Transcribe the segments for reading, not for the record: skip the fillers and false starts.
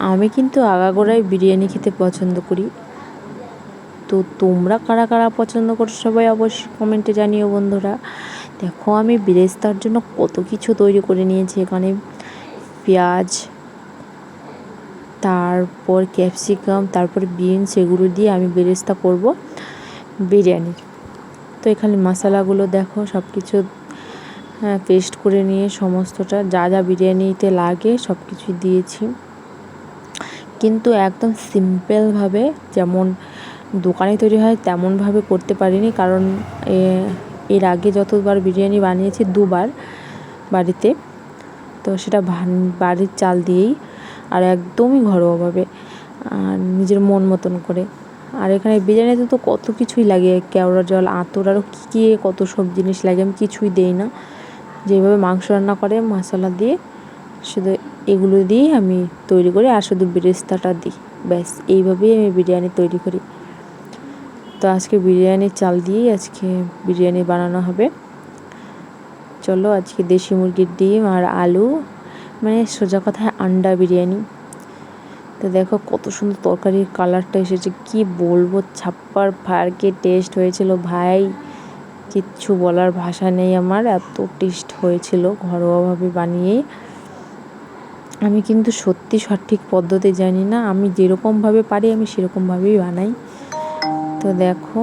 আমি কিন্তু আগাগোড়াই বিরিয়ানি খেতে পছন্দ করি। তো তোমরা কারা কারা পছন্দ করো সবাই অবশ্যই কমেন্টে জানিও বন্ধুরা। দেখো আমি বেরেস্তার জন্য কত কিছু তৈরি করে নিয়েছি। এখানে পেঁয়াজ, তারপর ক্যাপসিকাম, তারপর বিনস, এগুলো দিয়ে আমি বেরেস্তা করব বিরিয়ানির। তো এখানে মশলাগুলো দেখো সব কিছু পেস্ট করে নিয়ে সমস্তটা যা যা বিরিয়ানিতে লাগে সব কিছুই দিয়েছি, কিন্তু একদম সিম্পলভাবে যেমন দোকানে তৈরি হয় তেমনভাবে করতে পারিনি। কারণ এর আগে যতবার বিরিয়ানি বানিয়েছি দুবার বাড়িতে, তো সেটা বাড়ির চাল দিয়েই আর একদমই ঘরোয়াভাবে আর নিজের মন মতন করে। আর এখানে বিরিয়ানিতে তো কত কিছুই লাগে, কেওড়া জল, আতর, আরও কী কত সব জিনিস লাগে, আমি কিছুই দিই না। যেভাবে মাংস রান্না করে মশলা দিয়ে শুধু এগুলো দিয়েই আমি তৈরি করি আর শুধু বেরেস্তাটা দিই, ব্যাস এইভাবেই আমি বিরিয়ানি তৈরি করি। তো আজকে বিরিয়ানির চাল দিয়েই আজকে বিরিয়ানি বানানো হবে। চলো আজকে দেশি মুরগির ডিম আর আলু, মানে সোজা কথায় আন্ডা বিরিয়ানি। তো দেখো কত সুন্দর তরকারির কালারটা এসেছে, কি বলবো, ছাপ্পার ফারকে টেস্ট হয়েছিল ভাই, কিচ্ছু বলার ভাষা নেই আমার, এত টেস্ট হয়েছিল ঘরোয়াভাবে বানিয়েই। আমি কিন্তু সত্যি সঠিক পদ্ধতি জানি না, আমি যেরকমভাবে পারি আমি সেরকমভাবেই বানাই। তো দেখো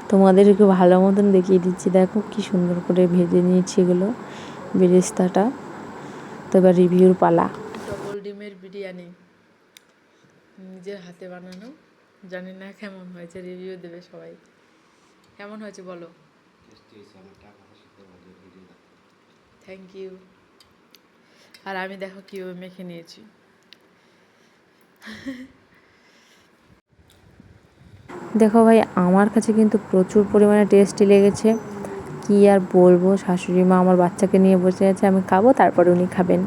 তোমাদেরকে ভালো মতন দেখিয়ে দিচ্ছি, দেখো কি সুন্দর করে ভেজে নিয়েছি এগুলো বেরেস্তাটা। তো এবার রিভিউর পালা। ডবল ডিমের বিরিয়ানি নিজের হাতে বানানো, জানি না কেমন হয়েছে, রিভিউ দেবে সবাই। কেমন হয়েছে বলো। Thank you. আর আমি দেখো কীভাবে মেখে নিয়েছি। দেখো ভাই আমার কাছে কিন্তু প্রচুর পরিমাণে টেস্টি লেগেছে, কি আর বলবো। শাশুড়ি মা আমার বাচ্চাকে নিয়ে বসে আছে, আমি খাবো তারপরে উনি খাবেন।